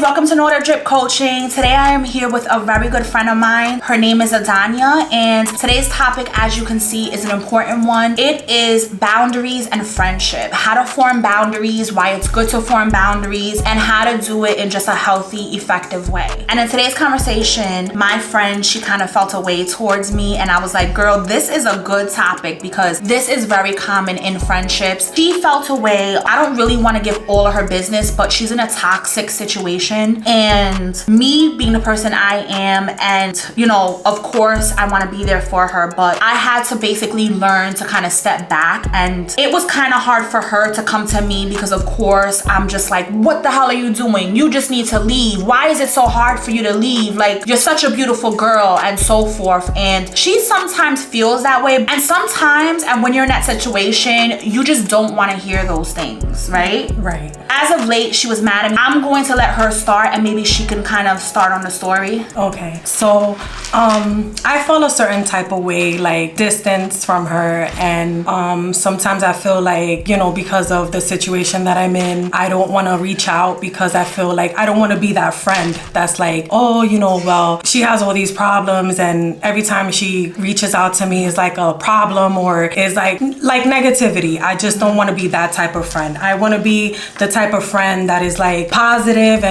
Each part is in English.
welcome to Nordic Dip Coaching. Today I am here with a very good friend of mine. Her name is Idania, and today's topic, as you can see, is an important one. It is boundaries and friendship. How to form boundaries, why it's good to form boundaries, and how to do it in just a healthy, effective way. And in today's conversation, my friend, she kind of felt a way towards me, and I was like, girl, this is a good topic because this is very common in friendships. She felt a way. I don't really want to give all of her business, but she's in a toxic situation, and me being the person I am, and you know, of course I want to be there for her, but I had to basically learn to kind of step back, and it was kind of hard for her to come to me because of course I'm just like, what the hell are you doing? You just need to leave. Why is it so hard for you to leave? Like, you're such a beautiful girl, and so forth. And she sometimes feels that way, and sometimes, and when you're in that situation, you just don't want to hear those things, right? Right. As of late, she was mad at me. I'm going to let her start, and maybe she can kind of start on the story. Okay. So, I feel a certain type of way, like distance from her, and sometimes I feel like, you know, because of the situation that I'm in, I don't want to reach out because I feel like I don't want to be that friend that's like, oh, you know, well, she has all these problems, and every time she reaches out to me is like a problem or is like negativity. I just don't want to be that type of friend. I want to be the type of friend that is like positive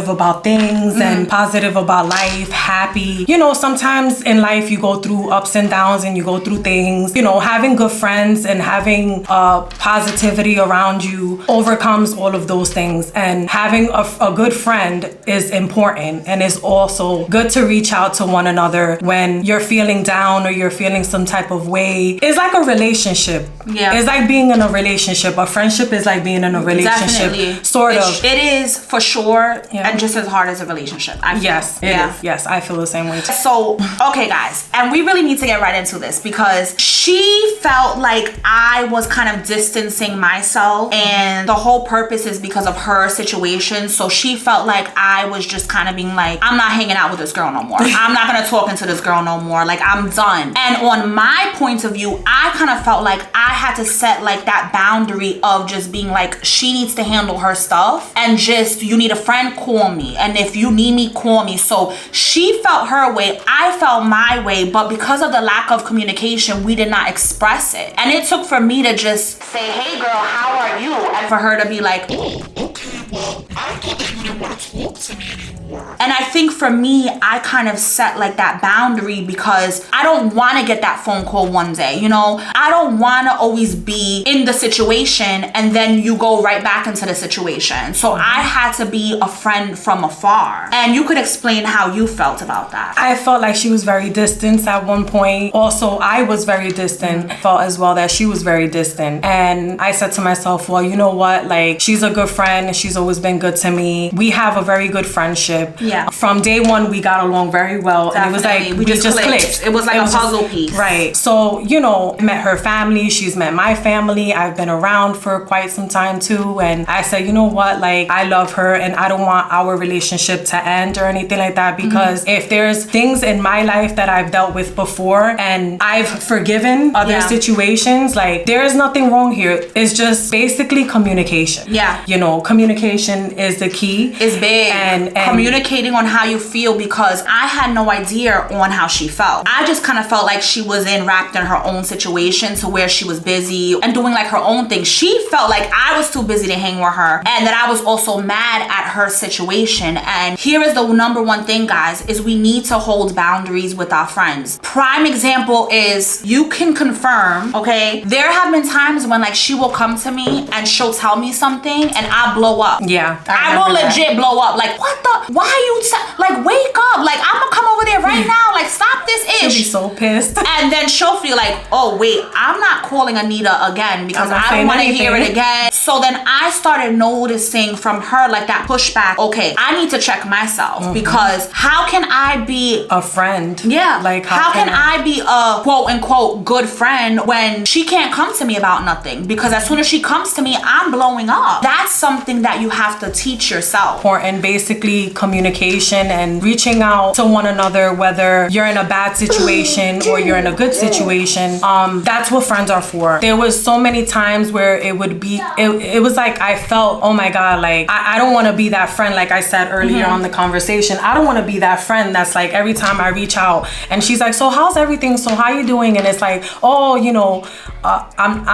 about things and positive about life, happy. You know, sometimes in life you go through ups and downs and you go through things. You know, having good friends and having positivity around you overcomes all of those things. And having a good friend is important, and it's also good to reach out to one another when you're feeling down or you're feeling some type of way. It's like a relationship. Yeah. It's like being in a relationship. A friendship is like being in a relationship. Definitely. Sort of. It is for sure, Yeah. and just as hard as a relationship. I feel. Yes, it is. Yes, I feel the same way too. So, okay guys, and we really need to get right into this because she felt like I was kind of distancing myself, and the whole purpose is because of her situation. So she felt like I was just kind of being like, I'm not hanging out with this girl no more. I'm not gonna talk into this girl no more. Like, I'm done. And on my point of view, I kind of felt like I had to set like that boundary of just being like, she needs to handle her stuff, and just, you need a friend, call me, and if you need me, call me. So she felt her way, I felt my way, but because of the lack of communication, we did not express it. And it took for me to just say, hey girl, how are you? And for her to be like, oh, okay, well, I thought that you didn't want to talk to me anymore. and I think for me, I kind of set like that boundary because I don't want to get that phone call one day, you know? I don't want to always be in the situation and then you go right back into the situation. So I had to be a friend from afar. And you could explain how you felt about that. I felt like she was very distant at one point. Also, I was very distant. I felt as well that she was very distant. And I said to myself, well, you know what? Like, she's a good friend. She's always been good to me. We have a very good friendship. Yeah. From day one, we got along very well. Definitely. And it was like, we just clicked. It was like a puzzle piece. Right. So, you know, met her family. She's met my family. I've been around for quite some time too. And I said, you know what? Like, I love her and I don't want our relationship to end or anything like that, because if there's things in my life that I've dealt with before and I've forgiven other situations, like, there is nothing wrong here. It's just basically communication. Yeah. You know, communication is the key. It's big. And communicating on how you feel, because I had no idea on how she felt. I just kind of felt like she was wrapped in her own situation to where she was busy and doing like her own thing. She felt like I was too busy to hang with her and that I was also mad at her situation. And here is the number one thing, guys, is we need to hold boundaries with our friends. Prime example is, you can confirm, okay, there have been times when like she will come to me and she'll tell me something and I blow up. Yeah. I will legit blow up. Like, what the? Why are you like, wake up? Like, I'm gonna come over there right now. Like, stop this ish. She'll be so pissed. And then she'll feel like, oh wait, I'm not calling Anita again because I don't want to hear it again. So then I started noticing from her like that pushback. Okay, I need to check myself because how can I be a friend? Yeah. Like, how can I be a quote unquote good friend when she can't come to me about nothing? Because as soon as she comes to me, I'm blowing up. That's something that you have to teach yourself. important. Basically, communication and reaching out to one another, whether you're in a bad situation or you're in a good situation. That's what friends are for. There was so many times where it was like I felt, oh my God, like I don't want to be that friend. Like I said earlier on the conversation, I don't want to be that friend that's like every time I reach out and she's like, so how's everything? So how you doing? And it's like, oh, you know, I'm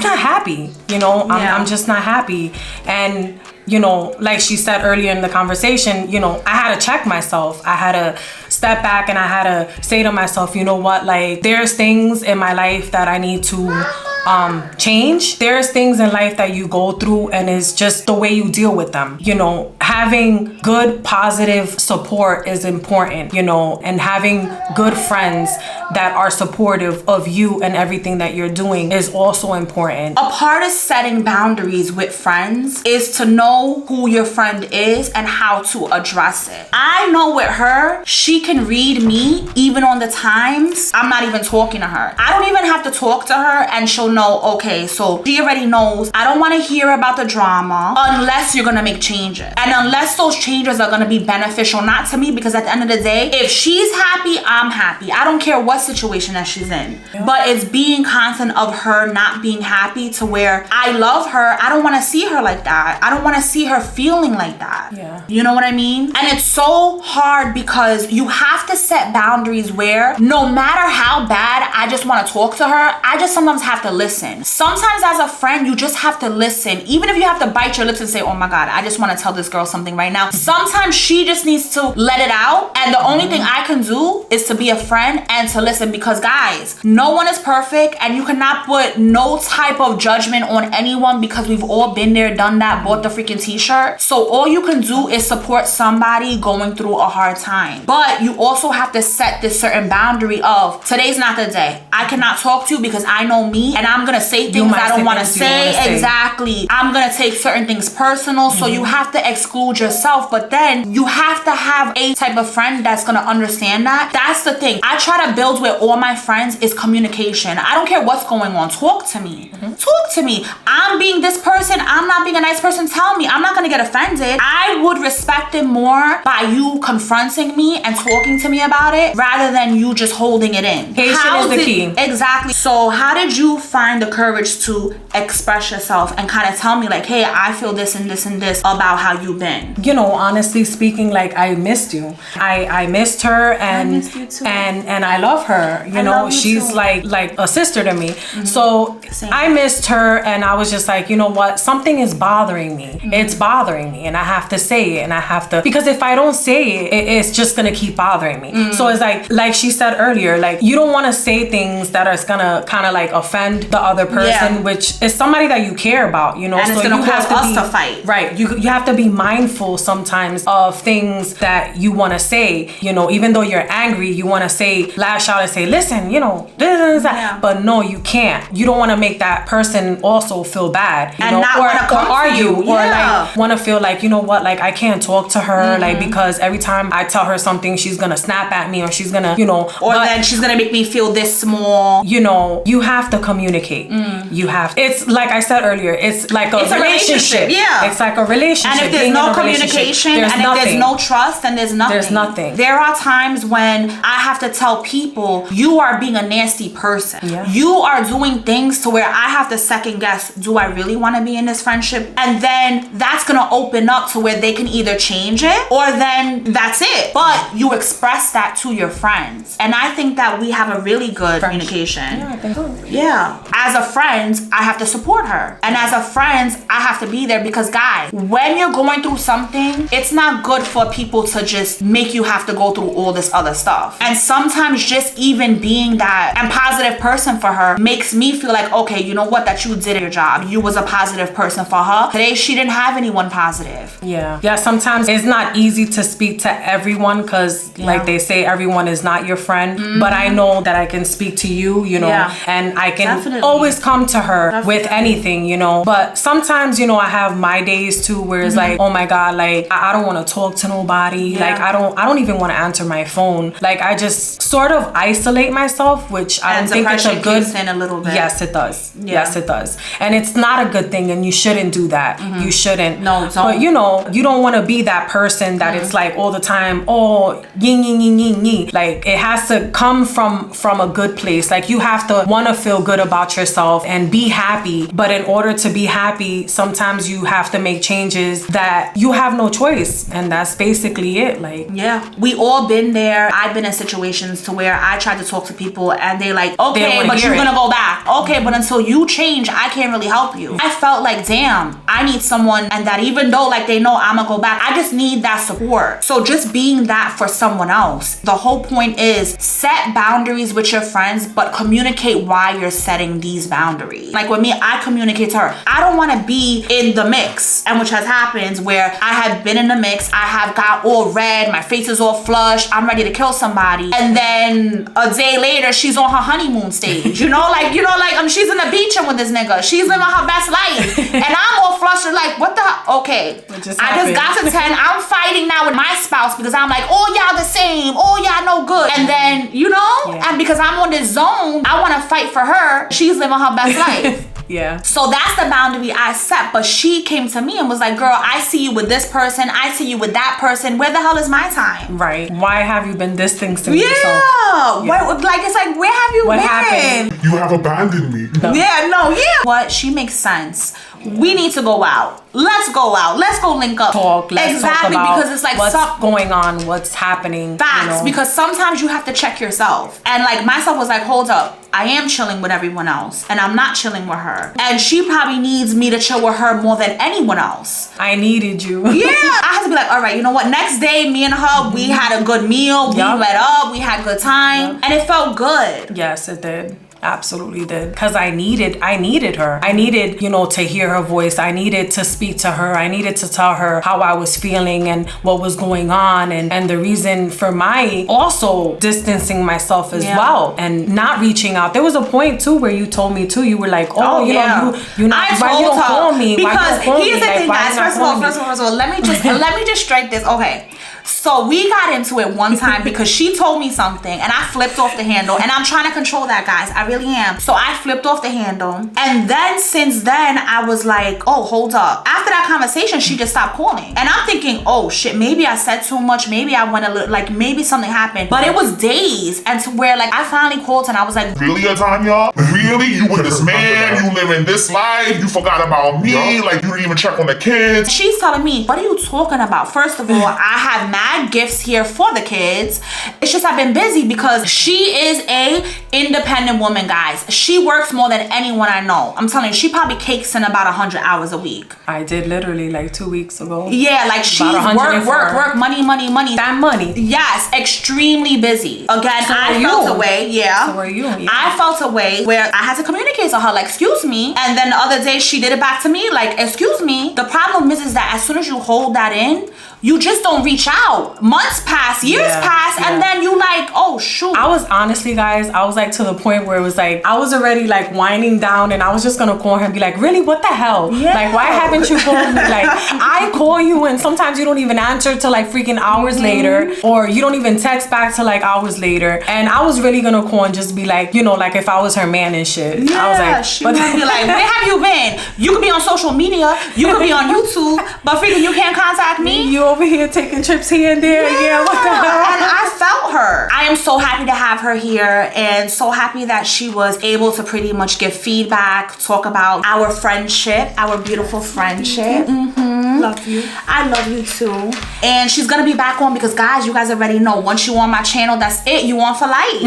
not happy. You know, I'm just not happy. And you know, like she said earlier in the conversation, you know, I had to check myself. I had to step back and I had to say to myself, you know what, like there's things in my life that I need to change. There's things in life that you go through and it's just the way you deal with them. You know, having good positive support is important, you know, and having good friends that are supportive of you and everything that you're doing is also important. A part of setting boundaries with friends is to know who your friend is and how to address it. I know with her, she can read me even on the times I'm not even talking to her. I don't even have to talk to her and she'll know, okay, so she already knows I don't want to hear about the drama unless you're gonna make changes. And unless those changes are gonna be beneficial, not to me, because at the end of the day, if she's happy, I'm happy. I don't care what situation that she's in. Yeah. But it's being constant of her not being happy to where I love her. I don't want to see her like that. I don't want to see her feeling like that. Yeah. You know what I mean? And it's so hard because you have to set boundaries where no matter how bad I just want to talk to her, I just sometimes have to listen. Sometimes as a friend, you just have to listen. Even if you have to bite your lips and say, oh my God, I just want to tell this girl something right now. Sometimes she just needs to let it out. And the only thing I can do is to be a friend and to listen, because guys, no one is perfect and you cannot put no type of judgment on anyone because we've all been there, done that, bought the freaking t-shirt. So all you can do is support somebody going through a hard time. But you also have to set this certain boundary of today's not the day. I cannot talk to you because I know me and I'm gonna say things I don't want to say. Exactly. I'm gonna take certain things personal. So you have to exclude yourself, but then you have to have a type of friend that's gonna understand that. That's the thing. I try to build with all my friends is communication. I don't care what's going on. Talk to me. Talk to me. I'm being this person. I'm not being a nice person. Tell me. I'm not gonna get offended. I would respect it more by you confronting me and talking to me about it rather than you just holding it in. Patience is the key. Exactly. So how did you find the courage to express yourself and kind of tell me like, hey, I feel this and this and this about how you've been? You know, honestly speaking, like I missed you. I missed her and I missed you too. And I love her. You know, she's too. like a sister to me. So Same. I missed her and I was just like, you know what? Something is bothering me. It's bothering me and I have to say it and I have to, because if I don't say it, it's just gonna keep bothering me. So it's like she said earlier, like you don't want to say things that are gonna kind of like offend the other person, which is somebody that you care about, you know. And so it's gonna you cause have to us to fight. Right. You have to be mindful sometimes of things that you want to say, you know, even though you're angry, you want to say, lash out and say, listen, you know, this, that. Yeah. But no, you can't. You don't want to make that person also feel bad, you And know, not wanna come or argue, to you. or Yeah. like want to feel like, you know what, like I can't talk to her, like because every time I tell her something, she's gonna snap at me or she's gonna, you know, or then she's gonna make me feel this small. You know, you have to communicate. You have. It's like I said earlier. It's like a relationship. Yeah, it's like a relationship. And if there's no communication and if there's no trust, then there's nothing. There's nothing. There are times when I have to tell people, you are being a nasty person. Yeah. You are doing things to where I have to second guess, do I really want to be in this friendship? And then that's gonna open up to where they can either change it or then that's it. But you express that to your friends. And I think that we have a really good communication. Yeah, I think so. Yeah. As a friend, I have to support her. And as a friend, I have to be there because guys, when you're going through something, it's not good for people to just make you have to go through all this other stuff. And sometimes just even being that and positive person for her makes me feel like, okay, you know what, that you did your job. You was a positive person for her. Today, she didn't have anyone positive. Yeah. Yeah, sometimes it's not easy to speak to everyone because like they say, everyone is not your friend. But I know that I can speak to you, you know, and I can always come to her with anything, you know. But sometimes, you know, I have my days too where it's like, oh my God, like I don't want to talk to nobody. Like I don't even want to answer my phone. Like I just sort of isolate myself, which I don't think it's a good in a little bit. Yes, it does. Yes, it does. And it's not a good thing, and you shouldn't do that. You shouldn't. No, don't. But you know, you don't want to be that person that it's like all the time, oh, ying, ying, ying, ying, ying. Like it has to come from a good place. Like you have to want to feel good about yourself and be happy. But in order to be happy, sometimes you have to make changes that you have no choice. And that's basically it. Like, yeah, we all been there. I've been in situations to where I tried to talk to people and they like, okay, but you're gonna go back. Okay, but until you change, I can't really help you. I felt like, damn, I need someone, and that even though like they know I'm gonna go back, I just need that support. So just being that for someone else. The whole point is set boundaries with your friends, but communicate why you're setting these boundaries. Like with me, I communicate to her, I don't want to be in the mix, and which has happened where I have been in the mix, I have got all red, my face is all flushed, I'm ready to kill somebody, and then a day later she's on her honeymoon stage, you know, like she's in the beach with this nigga, she's living her best life, and I'm all flustered like, what the okay, I just got to 10, I'm fighting now with my spouse because I'm like, oh y'all the same, oh y'all no good, and then you know, and because I'm on this zone, I want to fight for her, she's living her best life. Yeah. So that's the boundary I set. But she came to me and was like, girl, I see you with this person. I see you with that person. Where the hell is my time? Right. Why have you been distancing yourself? Yeah. Like, it's like, where have you been? Happened? You have abandoned me. No. Yeah. What? She makes sense. We need to go out. Let's go out. Let's go link up. Let's talk about because it's like what's going on, what's happening. Facts, you know? because sometimes you have to check yourself. And like myself was like, hold up. I am chilling with everyone else and I'm not chilling with her. And she probably needs me to chill with her more than anyone else. I needed you. Yeah. I had to be like, all right, you know what? Next day, me and her, we had a good meal. We met up. We had good time. And it felt good. Yes, it did. Absolutely did. Because I needed her. I needed, you know, to hear her voice. I needed to speak to her. I needed to tell her how I was feeling and what was going on, and the reason for my also distancing myself as well and not reaching out. There was a point too where you told me too, you were like, oh, you know, you're not, why you don't call me? Because here's the thing, guys. First of all, let me just strike this. Okay. So we got into it one time because she told me something and I flipped off the handle, and I'm trying to control that, guys. I really am. So I flipped off the handle, and then since then I was like, oh, hold up. After that conversation, she just stopped calling, and I'm thinking, oh shit, maybe I said too much, maybe I went a little, like maybe something happened. But it was days, and to where like I finally called her and I was like, really, Idania? Really? You with this man? You living this life? You forgot about me? Like you didn't even check on the kids? She's telling me, what are you talking about? First of all, I have mad gifts here for the kids. It's just I've been busy because she is a independent woman, guys. She works more than anyone I know. I'm telling you, she probably cakes in about 100 hours a week. I did literally like 2 weeks ago. Yeah, like she's work, money. That money. Yes, extremely busy. Again, So I felt a way. Yeah. So were you. Yeah. I felt a way where I had to communicate to her, like, excuse me. And then the other day she did it back to me, like, excuse me. The problem is that as soon as you hold that in, you just don't reach out. Months pass, years pass, and then you like, oh shoot. I was honestly, guys, I was like to the point where it was like, I was already like winding down, and I was just gonna call her and be like, really, what the hell? Yeah. Like, why haven't you called me? Like, I call you and sometimes you don't even answer till like freaking hours later, or you don't even text back till like hours later. And I was really gonna call and just be like, you know, like if I was her man and shit. Yeah, I was like, she would be like, where have you been? You could be on social media, you could be on YouTube, but freaking you can't contact me. You over here taking trips here and there. Yeah, what the hell? And I felt her. I am so happy to have her here, and so happy that she was able to pretty much give feedback, talk about our friendship, our beautiful friendship. Love you. I love you too. And she's gonna be back on because, guys, you guys already know, once you on my channel, that's it. You on for life.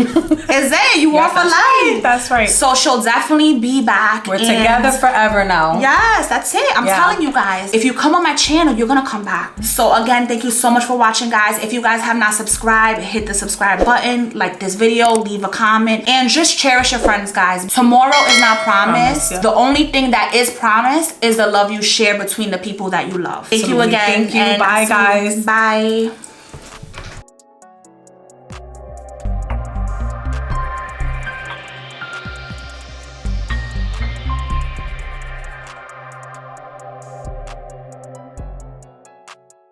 Is it? You on for life. Right. That's right. So she'll definitely be back. We're together forever now. Yes, that's it. I'm telling you guys, if you come on my channel, you're gonna come back. So again, thank you so much for watching, guys. If you guys have not subscribed, hit the subscribe button, like this video, leave a comment, and just cherish your friends, guys. Tomorrow is not promised. The only thing that is promised is the love you share between the people that you love. Thank you again. Thank you. Bye, guys. Bye.